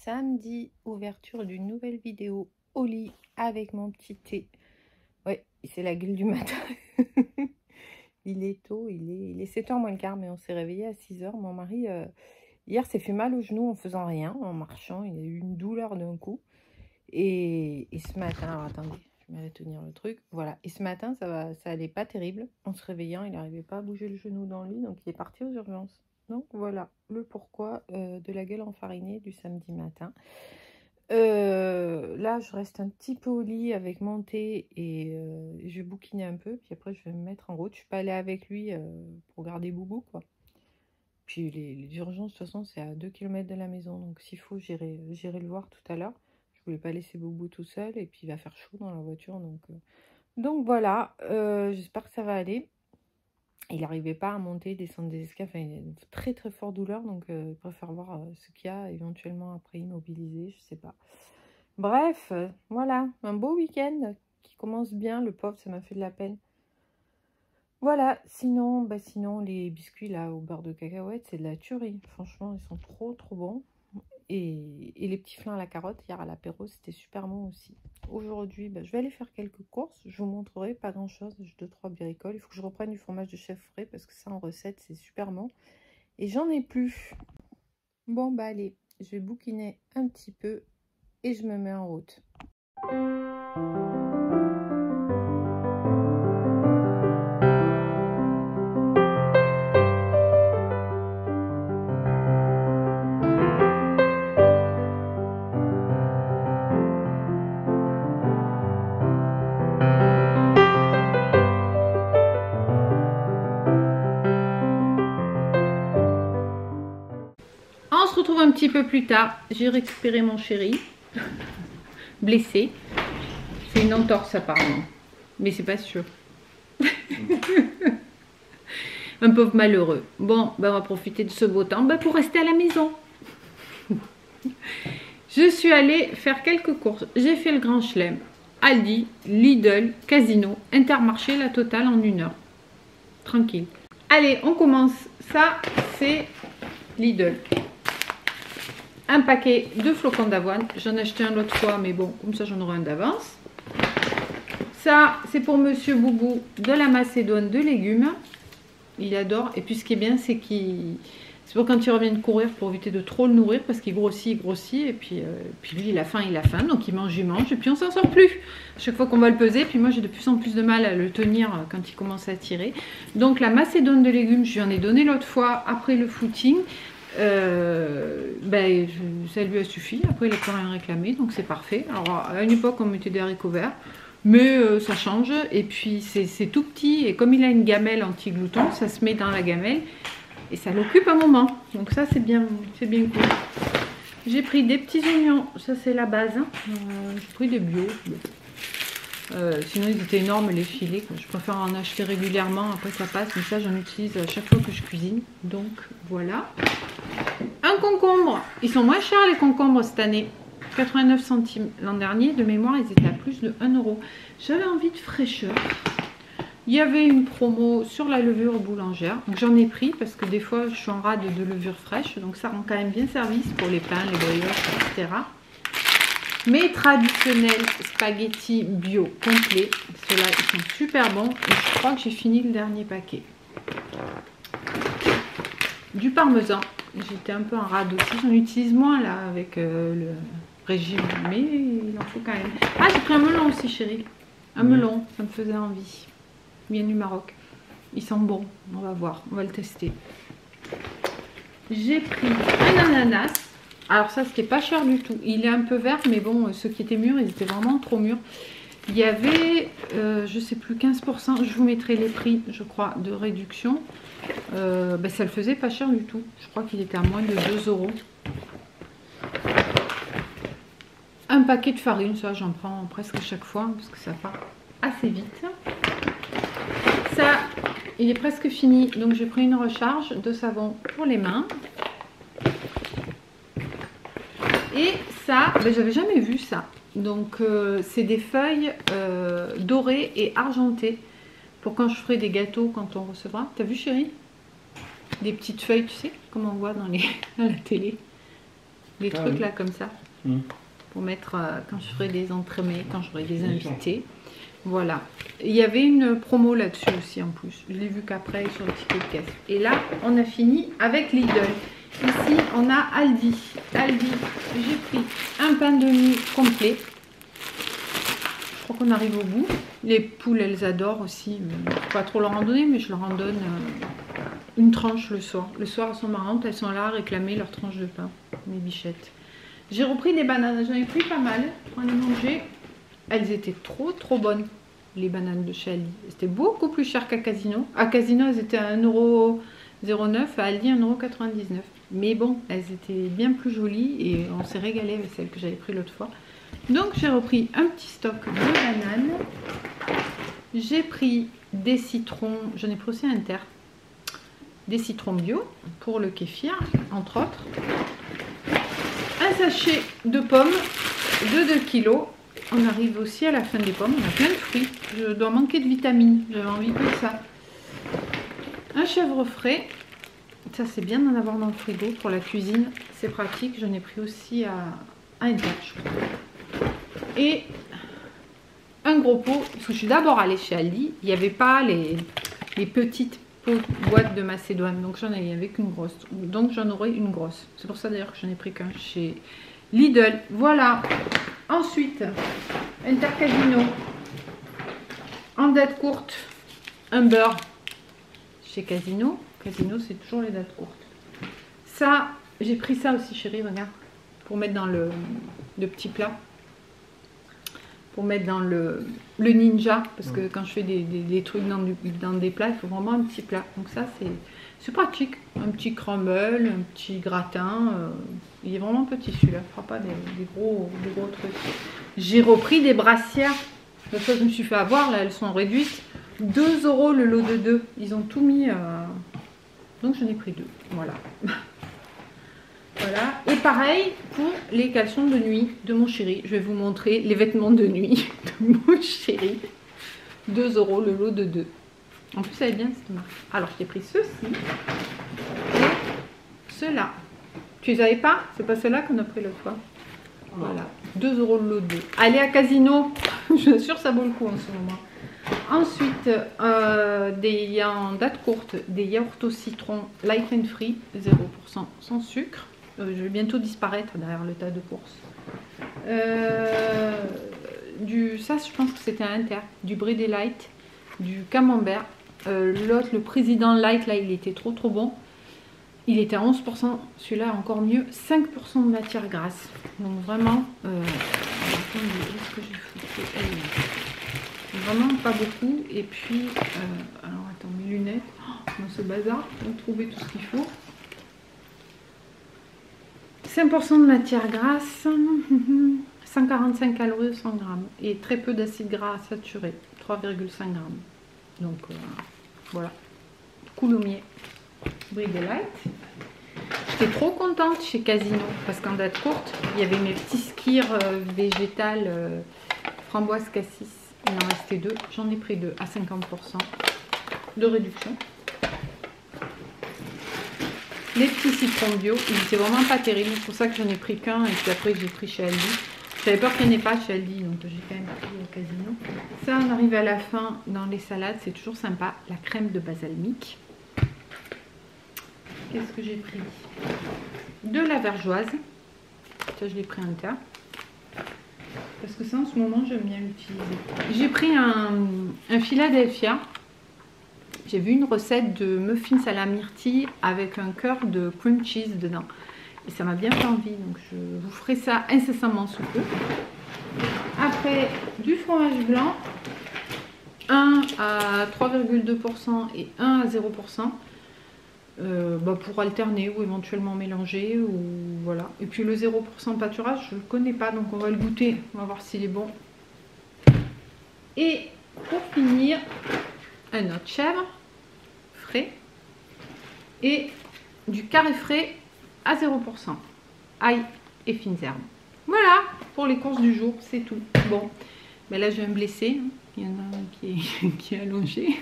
Samedi, ouverture d'une nouvelle vidéo au lit avec mon petit thé. Ouais, c'est la gueule du matin. Il est tôt, il est 7h moins le quart, mais on s'est réveillé à 6h. Mon mari, hier, s'est fait mal au genou en faisant rien, en marchant. Il a eu une douleur d'un coup. Et ce matin, alors attendez, je vais retenir le truc. Voilà, et ce matin, ça allait pas terrible. En se réveillant, il n'arrivait pas à bouger le genou dans le lit, donc il est parti aux urgences. Donc voilà le pourquoi de la gueule enfarinée du samedi matin. Là, je reste un petit peu au lit avec mon thé et je vais bouquiner un peu. Puis après, je vais me mettre en route. Je suis pas allée avec lui pour garder Boubou, quoi. Puis les urgences, de toute façon, c'est à 2 km de la maison. Donc s'il faut, j'irai le voir tout à l'heure. Je voulais pas laisser Boubou tout seul. Et puis il va faire chaud dans la voiture. Donc voilà, j'espère que ça va aller. Il n'arrivait pas à monter, descendre des escaliers. Enfin, il a une très très forte douleur. Donc il préfère voir ce qu'il y a éventuellement après immobilisé. Je sais pas. Bref, voilà. Un beau week-end qui commence bien. Le pauvre, ça m'a fait de la peine. Voilà. Sinon, sinon les biscuits là au beurre de cacahuète, c'est de la tuerie. Franchement, ils sont trop trop bons. Et les petits flins à la carotte, hier à l'apéro, c'était super bon aussi. Aujourd'hui, je vais aller faire quelques courses. Je vous montrerai pas grand chose. J'ai 2-3 bricoles. Il faut que je reprenne du fromage de chèvre frais parce que ça en recette, c'est super bon. Et j'en ai plus. Bon, allez, je vais bouquiner un petit peu et je me mets en route. On se retrouve un petit peu plus tard. J'ai récupéré mon chéri, blessé. C'est une entorse apparemment, mais c'est pas sûr. Un pauvre malheureux. Bon, on va profiter de ce beau temps pour rester à la maison. Je suis allée faire quelques courses. J'ai fait le Grand Chelem, Aldi, Lidl, Casino, Intermarché, la totale en 1 heure. Tranquille. Allez, on commence. Ça, c'est Lidl. Un paquet de flocons d'avoine. J'en ai acheté un l'autre fois, mais bon, comme ça, j'en aurai un d'avance. Ça, c'est pour Monsieur Boubou de la Macédoine de légumes. Il adore. Et puis, ce qui est bien, c'est qu'il... C'est pour quand il revient de courir, pour éviter de trop le nourrir, parce qu'il grossit, il grossit. Et puis lui, il a faim. Donc, il mange. Et puis, on s'en sort plus. Chaque fois qu'on va le peser. Puis moi, j'ai de plus en plus de mal à le tenir quand il commence à tirer. Donc, la Macédoine de légumes, je lui en ai donné l'autre fois après le footing. Ça lui a suffi. Après, il n'a plus rien réclamé. Donc, c'est parfait. Alors, à une époque, on mettait des haricots verts. Mais ça change. Et puis, c'est tout petit. Et comme il a une gamelle anti-glouton, ça se met dans la gamelle. Et ça l'occupe un moment. Donc ça, c'est bien cool. J'ai pris des petits oignons. Ça, c'est la base. J'ai pris des bio. Sinon, ils étaient énormes, les filets. Je préfère en acheter régulièrement. Après, ça passe. Mais ça, j'en utilise à chaque fois que je cuisine. Donc, voilà. Un concombre. Ils sont moins chers, les concombres, cette année. 89 centimes. L'an dernier, de mémoire, ils étaient à plus de 1 euro. J'avais envie de fraîcheur. Il y avait une promo sur la levure boulangère. Donc j'en ai pris parce que des fois je suis en rade de levure fraîche. Donc ça rend quand même bien service pour les pains, les brioches, etc. Mes traditionnels spaghettis bio complets. Ceux-là, ils sont super bons. Et je crois que j'ai fini le dernier paquet. Du parmesan. J'étais un peu en rade aussi. J'en utilise moins là avec le régime. Mais il en faut quand même. Ah, j'ai pris un melon aussi, chérie. Un melon, ça me faisait envie. Vient du Maroc. Ils sont bons. On va voir. On va le tester. J'ai pris un ananas. Alors ça, c'était pas cher du tout. Il est un peu vert, mais bon, ceux qui étaient mûrs, ils étaient vraiment trop mûrs. Il y avait, je sais plus, 15%. Je vous mettrai les prix, je crois, de réduction. Ça le faisait pas cher du tout. Je crois qu'il était à moins de 2 euros. Un paquet de farine, ça j'en prends presque chaque fois parce que ça part assez vite. Ça, il est presque fini, donc j'ai pris une recharge de savon pour les mains. Et ça, ben, j'avais jamais vu ça. Donc c'est des feuilles dorées et argentées pour quand je ferai des gâteaux, quand on recevra. T'as vu chérie? Des petites feuilles, tu sais, comme on voit dans la télé. Des trucs oui. là comme ça. Pour mettre quand je ferai des entremets, quand j'aurai des invités. Voilà. Il y avait une promo là-dessus aussi en plus. Je l'ai vu qu'après sur le ticket de caisse. Et là, on a fini avec Lidl. Ici, on a Aldi. Aldi, j'ai pris un pain de mie complet. Je crois qu'on arrive au bout. Les poules, elles adorent aussi. Pas trop leur en donner, mais je leur en donne une tranche le soir. Le soir, elles sont marrantes. Elles sont là à réclamer leur tranche de pain. Mes bichettes. J'ai repris des bananes. J'en ai pris pas mal. On les mangeait. Elles étaient trop bonnes, les bananes de chez Aldi. C'était beaucoup plus cher qu'à Casino. À Casino, elles étaient à 1,09 €. À Aldi, 1,99 €. Mais bon, elles étaient bien plus jolies et on s'est régalé avec celles que j'avais pris l'autre fois. Donc j'ai repris un petit stock de bananes. J'ai pris des citrons, j'en ai pris aussi un Inter. Des citrons bio pour le kéfir, entre autres. Un sachet de pommes de 2 kg. On arrive aussi à la fin des pommes. On a plein de fruits. Je dois manquer de vitamines. J'avais envie de ça. Un chèvre frais. Ça, c'est bien d'en avoir dans le frigo pour la cuisine. C'est pratique. J'en ai pris aussi à Inter, je crois. Et un gros pot. Parce que je suis d'abord allée chez Aldi. Il n'y avait pas les petites boîtes de Macédoine. Donc, j'en avais qu'une grosse. Donc, j'en aurai une grosse. C'est pour ça d'ailleurs que j'en ai pris qu'un chez Lidl. Voilà. Ensuite, Intercasino. En date courte, un beurre chez Casino. Casino, c'est toujours les dates courtes. Ça, j'ai pris ça aussi, chérie, regarde. Pour mettre dans le petit plat. Pour mettre dans le ninja. Parce que quand je fais des trucs dans des plats, il faut vraiment un petit plat. Donc ça, c'est pratique. Un petit crumble, un petit gratin. Il est vraiment petit celui-là. Il ne fera pas des gros trucs. J'ai repris des brassières. La fois, je me suis fait avoir. Là, elles sont réduites. 2 € le lot de 2. Ils ont tout mis. Donc, j'en ai pris 2. Voilà. Voilà. Et pareil pour les caleçons de nuit de mon chéri. Je vais vous montrer les vêtements de nuit de mon chéri. 2 € le lot de 2. En plus, elle est bien cette marque. Alors, j'ai pris ceux-ci et ceux-là. Tu les avais pas? C'est pas ceux-là qu'on a pris l'autre fois. Voilà. 2 € le lot de 2. Allez à Casino. Je suis sûre que ça vaut le coup en ce moment. Ensuite, en date courte, des yaourts au citron light and free, 0% sans sucre. Je vais bientôt disparaître derrière le tas de courses. Ça, je pense que c'était un Inter. Du Brie Light, du camembert. L'autre, le président light, là, il était trop bon. Il était à 11%, celui-là encore mieux, 5% de matière grasse. Donc vraiment, attendez, est-ce que j'ai foutu? Vraiment pas beaucoup. Et puis, alors attends, mes lunettes, dans ce bazar, on trouver tout ce qu'il faut. 5% de matière grasse, 145 calories 100 grammes et très peu d'acide gras saturé, 3,5 grammes. Donc voilà, Coulommiers, Brie Light. J'étais trop contente chez Casino parce qu'en date courte, il y avait mes petits skirs végétales framboise cassis. Il en restait 2, j'en ai pris 2 à 50% de réduction. Les petits citrons bio, ils étaient vraiment pas terribles, c'est pour ça que j'en ai pris qu'un et puis après j'ai pris chez Aldi. J'avais peur qu'il n'y en ait pas chez Aldi, donc j'ai quand même pris au Casino. Ça, on arrive à la fin dans les salades, c'est toujours sympa. La crème de balsamique. Qu'est-ce que j'ai pris? De la vergeoise. Ça, je l'ai pris un tas. Parce que ça, en ce moment, j'aime bien l'utiliser. J'ai pris un Philadelphia. J'ai vu une recette de muffins à la myrtille avec un cœur de cream cheese dedans. Et ça m'a bien fait envie. Donc, je vous ferai ça incessamment sous peu. Après, du fromage blanc. 1 à 3,2% et 1 à 0%. pour alterner ou éventuellement mélanger ou voilà. Et puis le 0% pâturage, je ne le connais pas, donc on va le goûter, on va voir s'il est bon. Et pour finir, un autre chèvre frais et du carré frais à 0%, ail et fines herbes. Voilà pour les courses du jour, c'est tout. Bon, ben là je vais me blesser, hein. Il y en a un qui est allongé.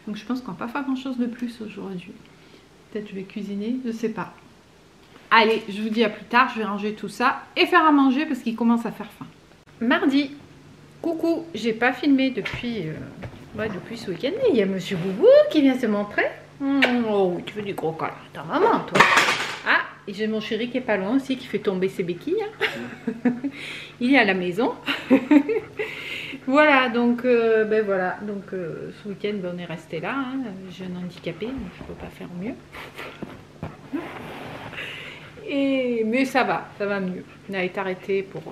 Donc je pense qu'on va pas faire grand chose de plus aujourd'hui. Peut-être je vais cuisiner, je sais pas. Allez, je vous dis à plus tard, je vais ranger tout ça et faire à manger parce qu'il commence à faire faim. Mardi, coucou, j'ai pas filmé depuis, depuis ce week-end, mais il y a Monsieur Boubou qui vient se montrer. Oh oui, tu veux du gros câlin, ta maman toi. Ah, et j'ai mon chéri qui est pas loin aussi, qui fait tomber ses béquilles. Hein. Il est à la maison. Voilà, donc, ce week-end, on est resté là. Hein. J'ai un handicapé, donc je ne peux pas faire mieux. Mais ça va mieux. Il a été arrêté pour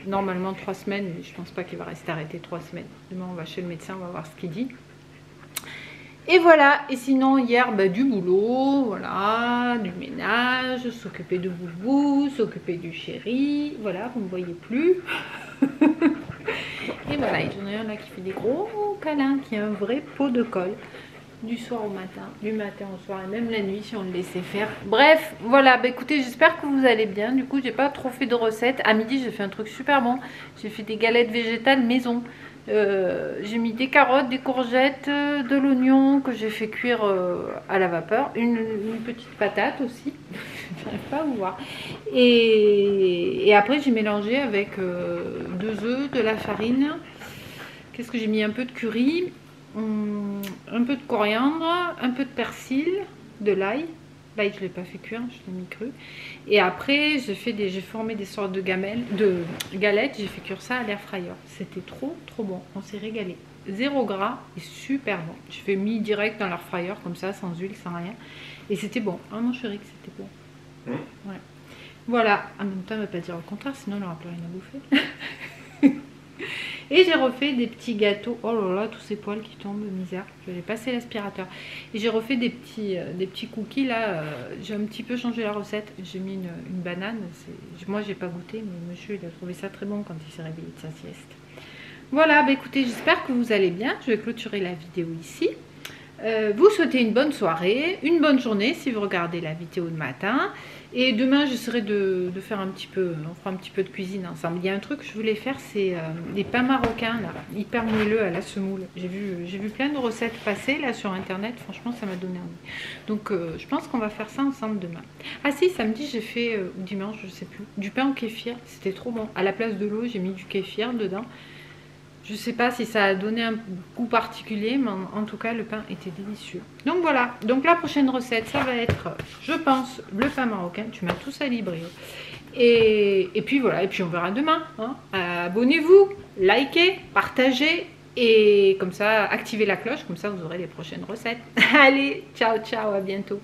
normalement 3 semaines, mais je pense pas qu'il va rester arrêté 3 semaines. Demain, on va chez le médecin, on va voir ce qu'il dit. Et voilà, et sinon hier, du boulot, voilà, du ménage, s'occuper de Boubou, s'occuper du chéri, voilà, vous ne me voyez plus. Et voilà, j'en ai un là qui fait des gros câlins, qui a un vrai pot de colle, du soir au matin, du matin au soir, et même la nuit si on le laissait faire. Bref, voilà, écoutez, j'espère que vous allez bien. Du coup, j'ai pas trop fait de recettes. À midi, j'ai fait un truc super bon. J'ai fait des galettes végétales maison. J'ai mis des carottes, des courgettes, de l'oignon que j'ai fait cuire à la vapeur, une petite patate aussi, j'arrive pas à vous voir, et après j'ai mélangé avec 2 œufs, de la farine, qu'est-ce que j'ai mis, un peu de curry, un peu de coriandre, un peu de persil, de l'ail. L'ail je l'ai pas fait cuire, je l'ai mis cru. Et après j'ai formé des sortes de galettes, j'ai fait cuire ça à l'air fryer. C'était trop bon, on s'est régalé. 0 gras et super bon. Je fais mis direct dans l'air fryer comme ça, sans huile, sans rien. Et c'était bon. Ah mon chéri, que c'était bon. Ouais. Voilà, en même temps, on ne va pas dire au contraire, sinon on n'aura plus rien à bouffer. Et j'ai refait des petits gâteaux. Oh là là, tous ces poils qui tombent, misère. Je vais passer l'aspirateur. Et j'ai refait des petits cookies là. J'ai un petit peu changé la recette. J'ai mis une banane. Moi, j'ai pas goûté, mais monsieur, il a trouvé ça très bon quand il s'est réveillé de sa sieste. Voilà, écoutez, j'espère que vous allez bien. Je vais clôturer la vidéo ici. Vous souhaitez une bonne soirée, une bonne journée si vous regardez la vidéo de matin. Et demain, j'essaierai de faire un petit peu, on fera un petit peu de cuisine ensemble. Il y a un truc que je voulais faire, c'est des pains marocains, là, hyper moelleux à la semoule. J'ai vu plein de recettes passer là sur internet, franchement ça m'a donné envie. Donc je pense qu'on va faire ça ensemble demain. Ah si, samedi j'ai fait, ou dimanche, je sais plus, du pain au kéfir, c'était trop bon. À la place de l'eau, j'ai mis du kéfir dedans. Je ne sais pas si ça a donné un goût particulier, mais en tout cas, le pain était délicieux. Donc voilà, donc la prochaine recette, ça va être, je pense, le pain marocain. Tu m'as tout sali, Brio. Et puis voilà, et puis on verra demain. Hein. Abonnez-vous, likez, partagez, et comme ça, activez la cloche, comme ça vous aurez les prochaines recettes. Allez, ciao, ciao, à bientôt.